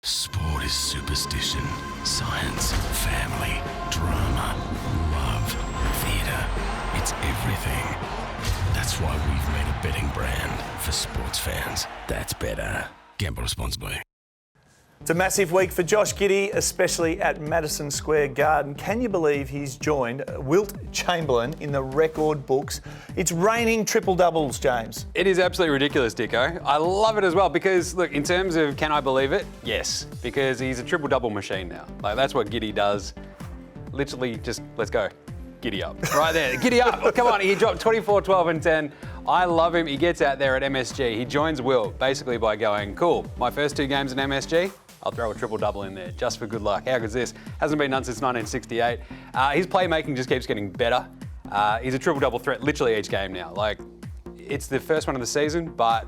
Sport is superstition, science, family, drama, love, theatre. It's everything. That's why we've made a betting brand for sports fans that's better. Gamble responsibly. It's a massive week for Josh Giddey, especially at Madison Square Garden. Can you believe he's joined Wilt Chamberlain in the record books? It's raining triple doubles, James. It is absolutely ridiculous, Dicko. I love it as well because, look, in terms of can I believe it? Yes, because he's a triple double machine now. Like, that's what Giddey does. Literally just, let's go. Giddy up. Right there. Giddy up. Come on. He dropped 24, 12 and 10. I love him. He gets out there at MSG. He joins Wilt basically by going, cool, my first 2 games in MSG, I'll throw a triple-double in there just for good luck. How good's this? Hasn't been done since 1968. His playmaking just keeps getting better. He's a triple-double threat literally each game now. Like, it's the first one of the season, but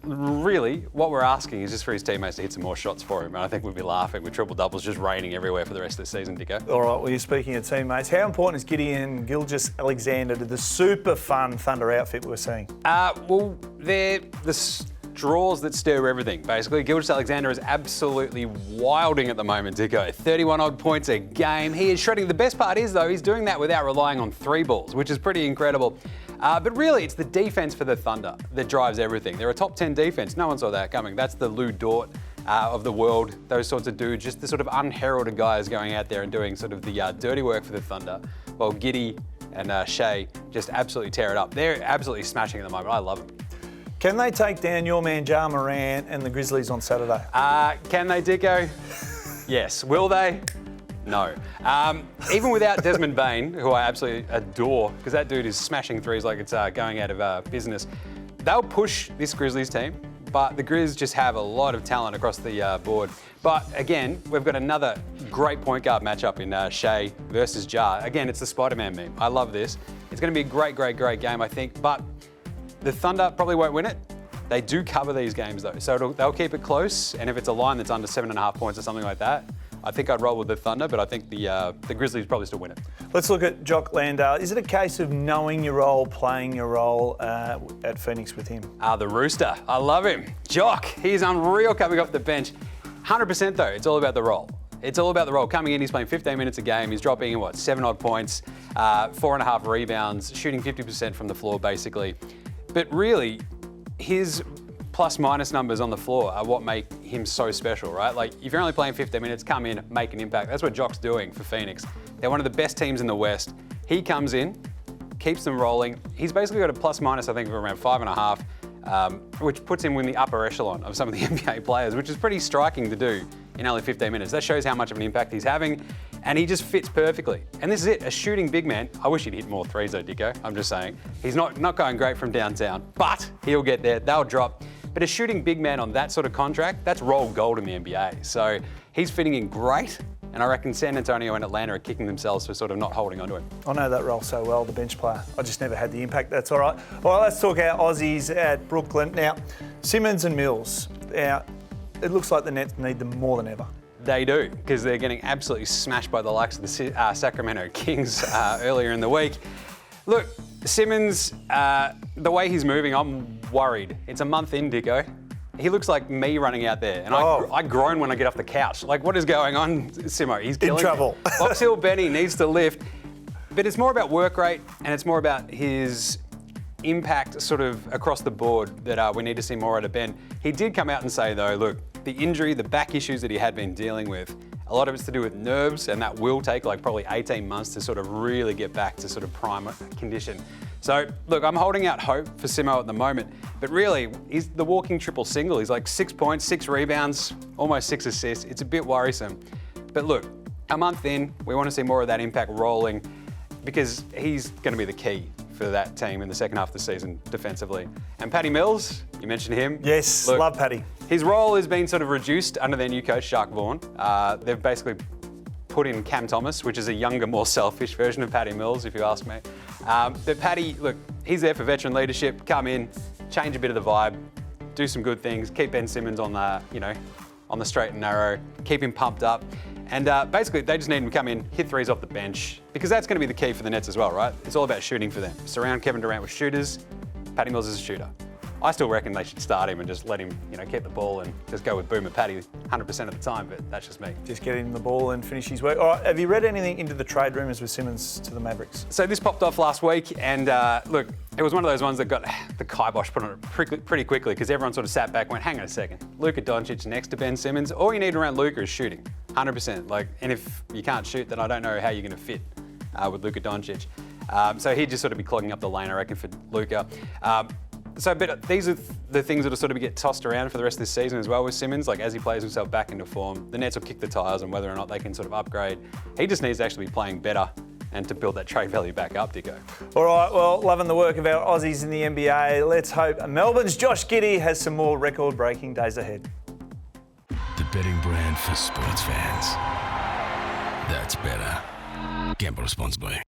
really what we're asking is just for his teammates to hit some more shots for him. And I think we'd be laughing with triple-doubles just raining everywhere for the rest of the season, Dicko. All right, well, you're speaking of teammates. How important is Giddey and Gilgeous-Alexander to the super fun Thunder outfit we're seeing? Well, they're the straws that stir everything, basically. Gilgeous-Alexander is absolutely wilding at the moment, Dicko. 31 odd points a game. He is shredding. The best part is, though, he's doing that without relying on 3 balls, which is pretty incredible. But really, it's the defense for the Thunder that drives everything. They're a top 10 defense. No one saw that coming. That's the Lou Dort of the world, those sorts of dudes, just the sort of unheralded guys going out there and doing sort of the dirty work for the Thunder, while Giddey and Shea just absolutely tear it up. They're absolutely smashing at the moment. I love them. Can they take down your man Ja Morant and the Grizzlies on Saturday? Can they, Dicko? Yes. Will they? No. Even without Desmond Bain, who I absolutely adore, because that dude is smashing threes like it's going out of business, they'll push this Grizzlies team, but the Grizz just have a lot of talent across the board. But again, we've got another great point guard matchup in Shea versus Ja. Again, it's the Spider-Man meme. I love this. It's going to be a great game, I think, but the Thunder probably won't win it. They do cover these games though, so they'll keep it close. And if it's a line that's under 7.5 points or something like that, I think I'd roll with the Thunder, but I think the Grizzlies probably still win it. Let's look at Jock Landale. Is it a case of knowing your role, playing your role at Phoenix with him? The Rooster. I love him. Jock, he's unreal coming off the bench. 100% though, it's all about the role. It's all about the role. Coming in, he's playing 15 minutes a game. He's dropping in, 7 odd points, 4.5 rebounds, shooting 50% from the floor basically. But really, his plus-minus numbers on the floor are what make him so special, right? Like, if you're only playing 15 minutes, come in, make an impact. That's what Jock's doing for Phoenix. They're one of the best teams in the West. He comes in, keeps them rolling. He's basically got a plus-minus, I think, of around 5.5, which puts him in the upper echelon of some of the NBA players, which is pretty striking to do in only 15 minutes. That shows how much of an impact he's having, and he just fits perfectly. And this is it, a shooting big man. I wish he'd hit more threes though, Dicko. I'm just saying. He's not going great from downtown, but he'll get there. They'll drop. But a shooting big man on that sort of contract, that's rolled gold in the NBA. So he's fitting in great, and I reckon San Antonio and Atlanta are kicking themselves for sort of not holding onto him. I know that role so well, the bench player. I just never had the impact. That's all right. Well, let's talk our Aussies at Brooklyn. Now, Simmons and Mills. Now, it looks like the Nets need them more than ever. They do, because they're getting absolutely smashed by the likes of the Sacramento Kings earlier in the week. Look, Simmons, the way he's moving, I'm worried. It's a month in, Dicko. He looks like me running out there, and I groan when I get off the couch. Like, what is going on, Simo? He's killing in trouble. Box Hill Benny needs to lift, but it's more about work rate, and it's more about his impact sort of across the board that we need to see more out of Ben. He did come out and say, though, look, the injury, the back issues that he had been dealing with, a lot of it's to do with nerves, and that will take like probably 18 months to sort of really get back to sort of prime condition. So, look, I'm holding out hope for Simo at the moment, but really, he's the walking triple single. He's like 6 points, 6 rebounds, almost 6 assists. It's a bit worrisome. But look, a month in, we want to see more of that impact rolling because he's going to be the key for that team in the second half of the season defensively. And Patty Mills, you mentioned him. Yes, look, love Patty. His role has been sort of reduced under their new coach, Jacques Vaughn. They've basically put in Cam Thomas, which is a younger, more selfish version of Patty Mills, if you ask me. But Patty, look, he's there for veteran leadership. Come in, change a bit of the vibe, do some good things, keep Ben Simmons on the, on the straight and narrow, keep him pumped up. And basically, they just need him to come in, hit threes off the bench, because that's going to be the key for the Nets as well, right? It's all about shooting for them. Surround Kevin Durant with shooters. Patty Mills is a shooter. I still reckon they should start him and just let him, keep the ball and just go with Boomer Paddy 100% of the time, but that's just me. Just get him the ball and finish his work. All right, have you read anything into the trade rumours with Simmons to the Mavericks? So this popped off last week, and look, it was one of those ones that got the kibosh put on it pretty quickly because everyone sort of sat back and went, hang on a second, Luka Doncic next to Ben Simmons. All you need around Luka is shooting, 100%. And if you can't shoot, then I don't know how you're going to fit with Luka Doncic. So he'd just sort of be clogging up the lane, I reckon, for Luka. But these are the things that will sort of get tossed around for the rest of this season as well with Simmons. Like as he plays himself back into form, the Nets will kick the tyres on whether or not they can sort of upgrade. He just needs to actually be playing better and to build that trade value back up, Dicko. All right, well, loving the work of our Aussies in the NBA. Let's hope Melbourne's Josh Giddey has some more record-breaking days ahead. The betting brand for sports fans. That's better. Gamble responsibly.